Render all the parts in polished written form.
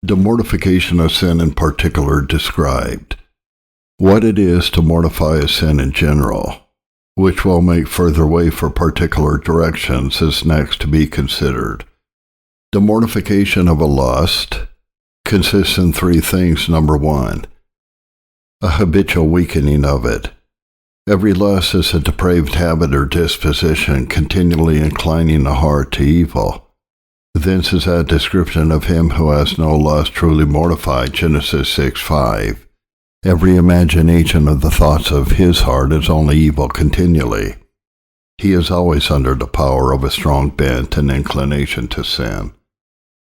The mortification of sin in particular described. What it is to mortify a sin in general, which will make further way for particular directions, is next to be considered. The mortification of a lust consists in three things. Number one, a habitual weakening of it. Every lust is a depraved habit or disposition continually inclining the heart to evil. Thence is that description of him who has no lust truly mortified, Genesis 6:5. Every imagination of the thoughts of his heart is only evil continually. He is always under the power of a strong bent and inclination to sin.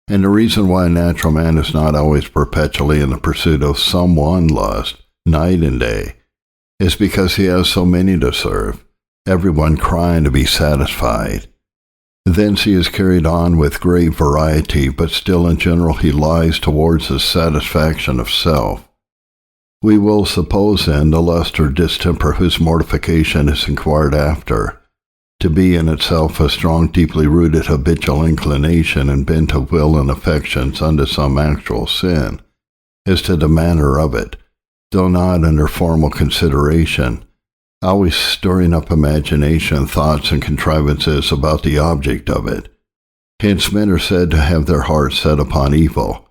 And the reason why a natural man is not always perpetually in the pursuit of some one lust, night and day, is because he has so many to serve, everyone crying to be satisfied. Thence he is carried on with great variety, but still in general he lies towards the satisfaction of self. We will suppose then the lust or distemper whose mortification is inquired after, to be in itself a strong, deeply rooted habitual inclination and bent of will and affections unto some actual sin, as to the manner of it, though not under formal consideration, always stirring up imagination, thoughts, and contrivances about the object of it. Hence men are said to have their hearts set upon evil.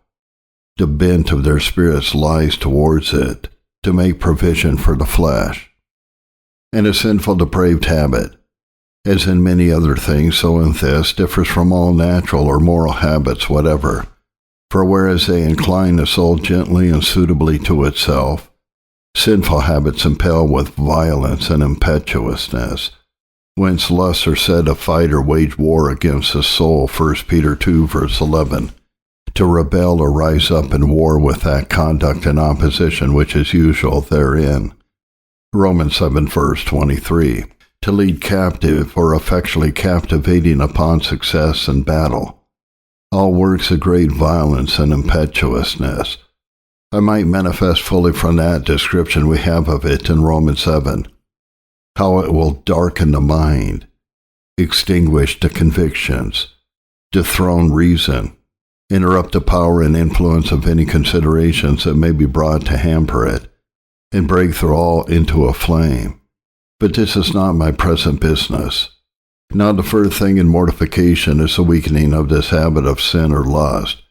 The bent of their spirits lies towards it, to make provision for the flesh. And a sinful depraved habit, as in many other things, so in this, differs from all natural or moral habits whatever. For whereas they incline the soul gently and suitably to itself, sinful habits impel with violence and impetuousness, whence lusts are said to fight or wage war against the soul, 1 Peter 2, verse 11, to rebel or rise up in war with that conduct and opposition which is usual therein, Romans 7, verse 23, to lead captive or effectually captivating upon success in battle, all works of great violence and impetuousness. I might manifest fully from that description we have of it in Romans 7, how it will darken the mind, extinguish the convictions, dethrone reason, interrupt the power and influence of any considerations that may be brought to hamper it, and break through all into a flame. But this is not my present business. Now the first thing in mortification is the weakening of this habit of sin or lust,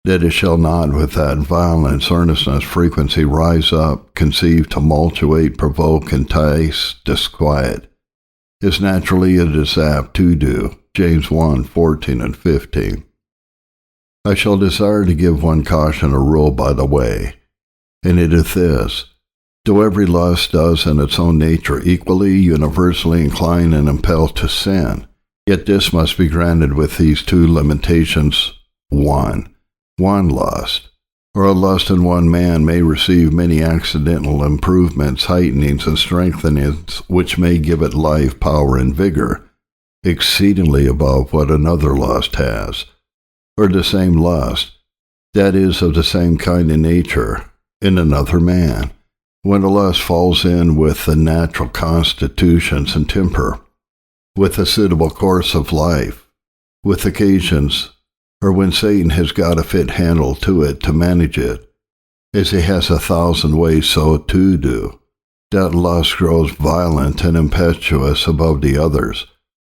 that it shall not with that violence, earnestness, frequency rise up, conceive, tumultuate, provoke, entice, disquiet, as naturally it is apt to do, James 1, 14 and 15. I shall desire to give one caution or rule by the way, and it is this: though every lust does in its own nature equally, universally incline and impel to sin, yet this must be granted with these two limitations. One lust, or a lust in one man, may receive many accidental improvements, heightenings, and strengthenings, which may give it life, power, and vigor, exceedingly above what another lust has. Or the same lust, that is of the same kind and nature, in another man, when a lust falls in with the natural constitutions and temper, with a suitable course of life, with occasions, or when Satan has got a fit handle to it to manage it, as he has 1,000 ways so to do, that lust grows violent and impetuous above the others,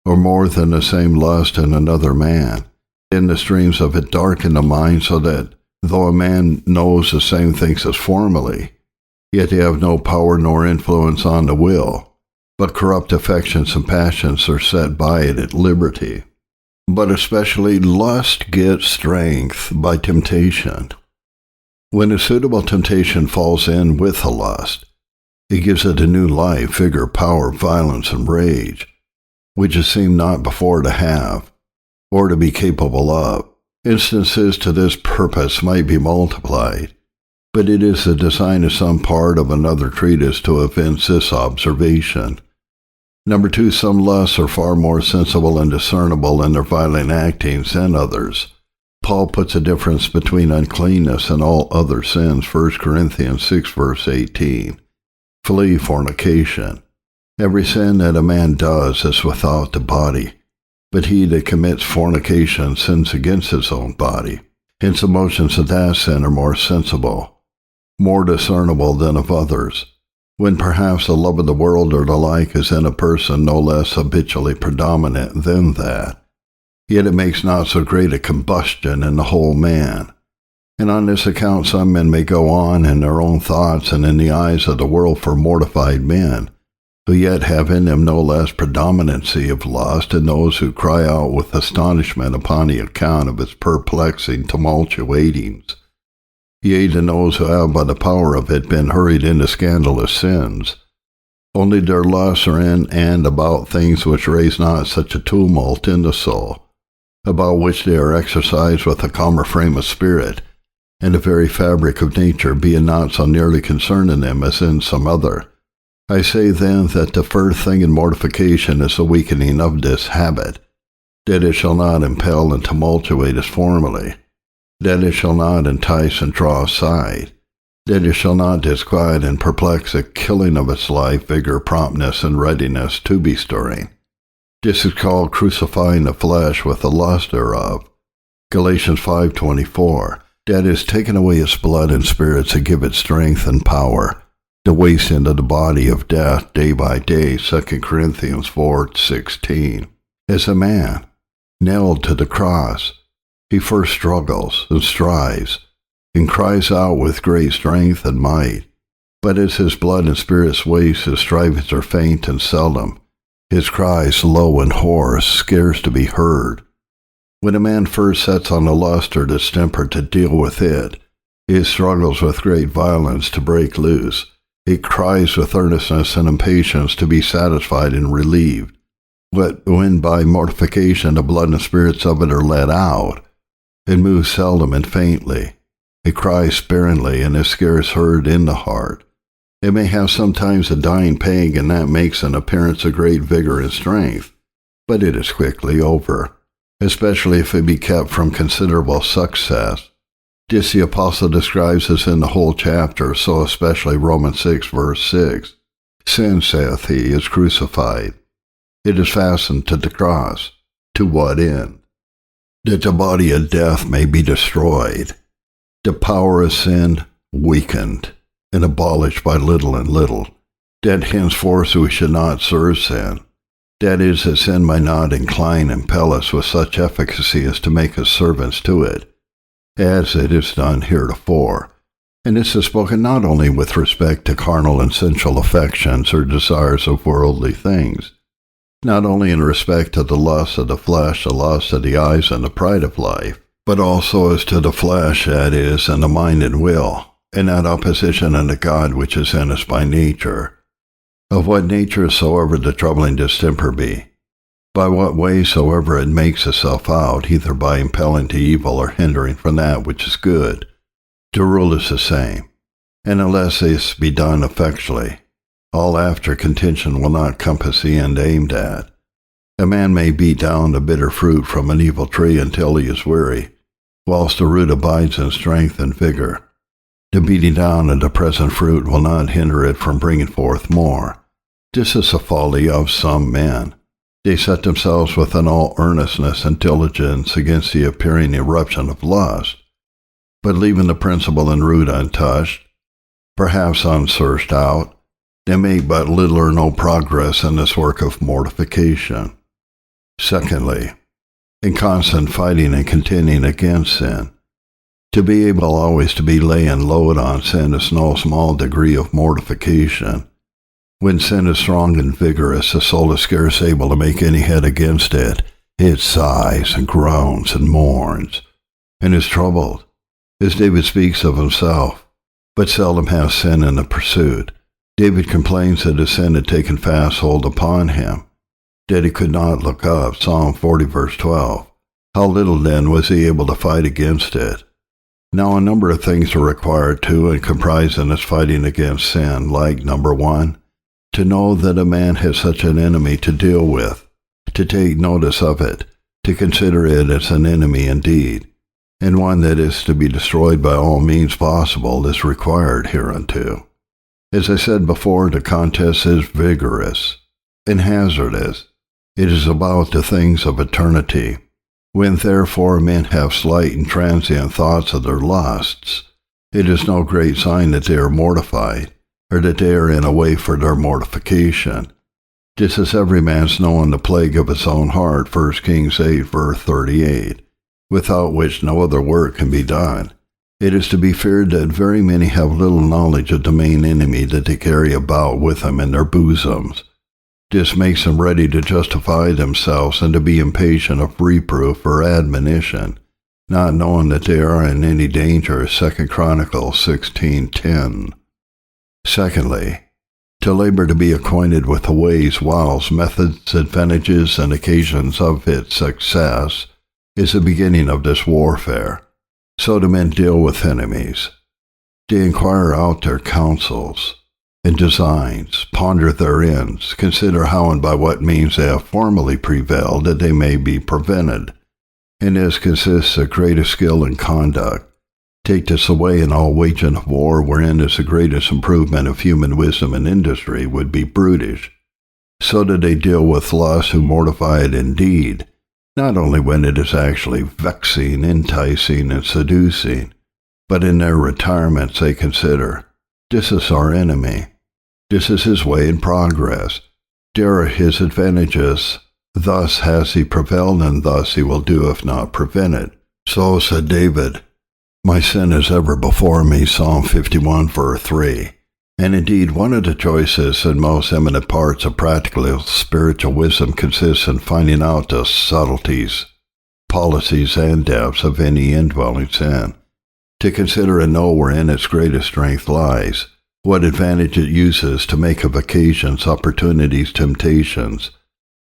or more than the same lust in another man. And the streams of it darken the mind, so that, though a man knows the same things as formerly, yet they have no power nor influence on the will, but corrupt affections and passions are set by it at liberty. But especially lust gets strength by temptation. When a suitable temptation falls in with a lust, it gives it a new life, vigor, power, violence, and rage, which it seemed not before to have, or to be capable of. Instances to this purpose might be multiplied, but it is the design of some part of another treatise to evince this observation. Number 2, some lusts are far more sensible and discernible in their violent actings than others. Paul puts a difference between uncleanness and all other sins, 1 Corinthians 6, verse 18. Flee fornication. Every sin that a man does is without the body, but he that commits fornication sins against his own body. Hence emotions of that sin are more sensible, more discernible than of others, when perhaps the love of the world or the like is in a person no less habitually predominant than that. Yet it makes not so great a combustion in the whole man. And on this account some men may go on in their own thoughts and in the eyes of the world for mortified men, who yet have in them no less predominancy of lust than those who cry out with astonishment upon the account of its perplexing tumultuatings. Yea, than those who have by the power of it been hurried into scandalous sins. Only their lusts are in and about things which raise not such a tumult in the soul, about which they are exercised with a calmer frame of spirit, and the very fabric of nature being not so nearly concerned in them as in some other. I say then that the first thing in mortification is the weakening of this habit, that it shall not impel and tumultuate as formerly, that it shall not entice and draw aside, that it shall not disquiet and perplex a killing of its life, vigor, promptness, and readiness to be stirring. This is called crucifying the flesh with the lust thereof. Galatians 5:24. That is, taking away its blood and spirit to give it strength and power, the wasting of the body of death day by day, 2 Corinthians 4:16. As a man, nailed to the cross, he first struggles and strives, and cries out with great strength and might. But as his blood and spirit waste, his strivings are faint and seldom, his cries low and hoarse, scarce to be heard. When a man first sets on the lust or distemper to deal with it, he struggles with great violence to break loose. He cries with earnestness and impatience to be satisfied and relieved. But when by mortification the blood and spirits of it are let out, it moves seldom and faintly. It cries sparingly and is scarce heard in the heart. It may have sometimes a dying pang, and that makes an appearance of great vigor and strength, but it is quickly over, especially if it be kept from considerable success. This the apostle describes as in the whole chapter, so especially Romans 6, verse 6. Sin, saith he, is crucified. It is fastened to the cross. To what end? That the body of death may be destroyed, the power of sin weakened and abolished by little and little, that henceforth we should not serve sin. That is, that sin might not incline and impel us with such efficacy as to make us servants to it, as it is done heretofore. And this is spoken not only with respect to carnal and sensual affections or desires of worldly things, not only in respect to the lust of the flesh, the lust of the eyes, and the pride of life, but also as to the flesh, that is, and the mind and will, and that opposition unto God which is in us by nature. Of what nature soever the troubling distemper be, by what way soever it makes itself out, either by impelling to evil or hindering from that which is good, the rule is the same, and unless this be done effectually, all after contention will not compass the end aimed at. A man may beat down the bitter fruit from an evil tree until he is weary, whilst the root abides in strength and vigor. The beating down of the present fruit will not hinder it from bringing forth more. This is the folly of some men. They set themselves with an all earnestness and diligence against the appearing eruption of lust, but leaving the principle and root untouched, perhaps unsearched out, they make but little or no progress in this work of mortification. Secondly, in constant fighting and contending against sin, to be able always to be laying load on sin is no small degree of mortification. When sin is strong and vigorous, the soul is scarce able to make any head against it. It sighs and groans and mourns, and is troubled, as David speaks of himself, but seldom has sin in the pursuit. David complains that his sin had taken fast hold upon him, that he could not look up, Psalm 40, verse 12. How little then was he able to fight against it? Now a number of things are required to and comprised in this fighting against sin, like, number 1, to know that a man has such an enemy to deal with, to take notice of it, to consider it as an enemy indeed, and one that is to be destroyed by all means possible is required hereunto. As I said before, the contest is vigorous and hazardous. It is about the things of eternity. When therefore men have slight and transient thoughts of their lusts, it is no great sign that they are mortified, or that they are in a way for their mortification. Just as every man's knowing the plague of his own heart, 1 Kings 8, verse 38, without which no other work can be done. It is to be feared that very many have little knowledge of the main enemy that they carry about with them in their bosoms. This makes them ready to justify themselves and to be impatient of reproof or admonition, not knowing that they are in any danger, 2 Chronicles 16:10. Secondly, to labor to be acquainted with the ways, wiles, methods, advantages, and occasions of its success is the beginning of this warfare. So do men deal with enemies. They inquire out their counsels and designs, ponder their ends, consider how and by what means they have formerly prevailed, that they may be prevented. And as consists of greatest skill in conduct, take this away, and all waging of war, wherein is the greatest improvement of human wisdom and industry, would be brutish. So do they deal with lust, who mortify it indeed, not only when it is actually vexing, enticing, and seducing, but in their retirements they consider, this is our enemy, this is his way in progress, there are his advantages, thus has he prevailed, and thus he will do if not prevented. So said David, my sin is ever before me, Psalm 51, verse 3. And indeed, one of the choicest and most eminent parts of practical spiritual wisdom consists in finding out the subtleties, policies, and depths of any indwelling sin, to consider and know wherein its greatest strength lies, what advantage it uses to make of occasions, opportunities, temptations,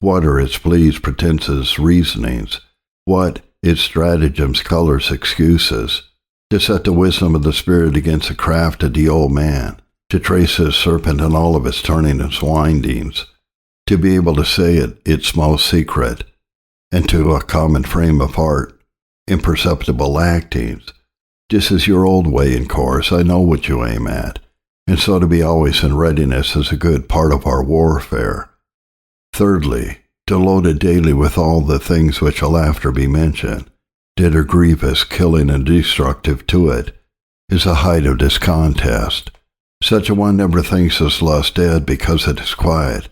what are its pleas, pretenses, reasonings, what its stratagems, colors, excuses, to set the wisdom of the Spirit against the craft of the old man, to trace his serpent in all of its turnings and windings, to be able to say its most secret, and to a common frame of heart, imperceptible actings. This is your old way and course, I know what you aim at, and so to be always in readiness is a good part of our warfare. Thirdly, to load it daily with all the things which shall after be mentioned, that are grievous, killing, and destructive to it, is the height of this contest. Such a one never thinks his lust dead because it is quiet,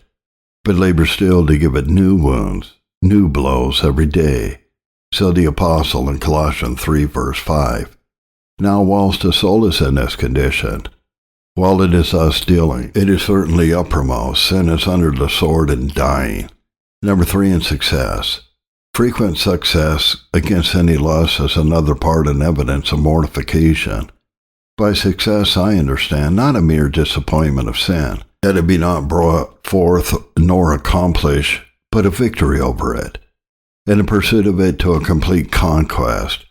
but labors still to give it new wounds, new blows every day. So the Apostle in Colossians 3, verse 5. Now whilst the soul is in this condition, while it is thus dealing, it is certainly uppermost, sin is under the sword and dying. Number 3, in success. Frequent success against any lust is another part and evidence of mortification. By success I understand not a mere disappointment of sin, that it be not brought forth nor accomplished, but a victory over it, and a pursuit of it to a complete conquest.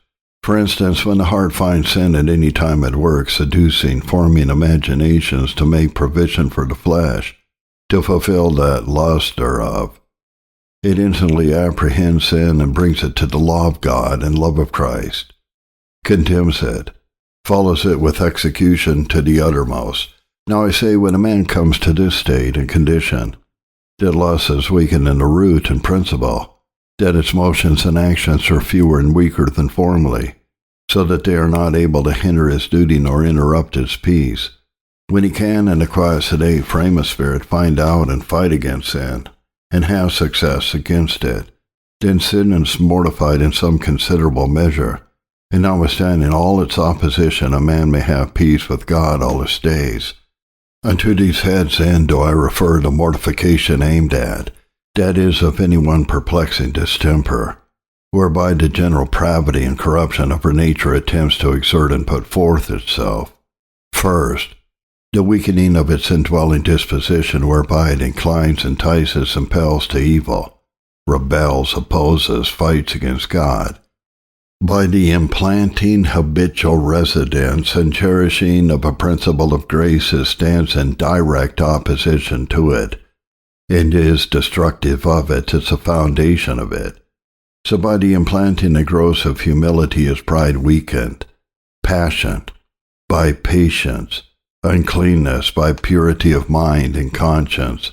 For instance, when the heart finds sin at any time at work, seducing, forming imaginations to make provision for the flesh, to fulfill that lust thereof, it instantly apprehends sin and brings it to the law of God and love of Christ, condemns it, follows it with execution to the uttermost. Now I say, when a man comes to this state and condition, that lust is weakened in the root and principle, that its motions and actions are fewer and weaker than formerly, so that they are not able to hinder his duty nor interrupt his peace. When he can, in a quiet, sedate frame of spirit, find out and fight against sin, and have success against it, then sin is mortified in some considerable measure, and notwithstanding all its opposition, a man may have peace with God all his days. Unto these heads then do I refer the mortification aimed at, that is, of any one perplexing distemper, whereby the general pravity and corruption of her nature attempts to exert and put forth itself. First, the weakening of its indwelling disposition, whereby it inclines, entices, impels to evil, rebels, opposes, fights against God. By the implanting habitual residence and cherishing of a principle of grace, it stands in direct opposition to it, and is destructive of it. It's a foundation of it. So by the implanting and growth of humility is pride weakened, passion, by patience, uncleanness, by purity of mind and conscience,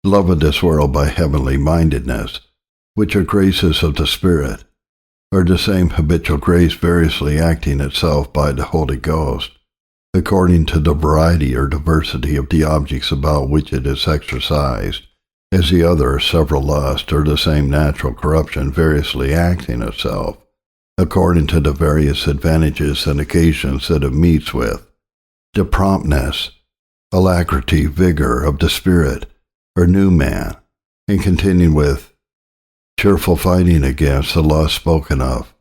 love of this world by heavenly mindedness, which are graces of the Spirit, or the same habitual grace variously acting itself by the Holy Ghost, according to the variety or diversity of the objects about which it is exercised, as the other several lusts, or the same natural corruption variously acting itself, according to the various advantages and occasions that it meets with, the promptness, alacrity, vigor of the spirit, or new man, and continuing with cheerful fighting against the lust spoken of,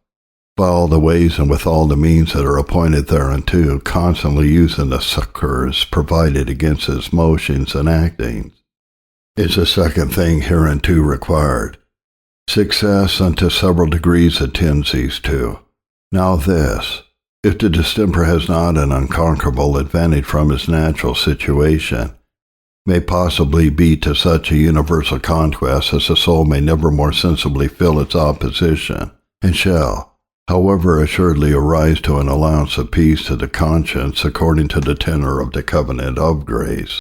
by all the ways and with all the means that are appointed thereunto, constantly using the succors provided against his motions and actings, is the second thing hereunto required. Success unto several degrees attends these two. Now this, if the distemper has not an unconquerable advantage from his natural situation, may possibly be to such a universal conquest as the soul may never more sensibly feel its opposition, and shall, however assuredly, arise to an allowance of peace to the conscience according to the tenor of the covenant of grace.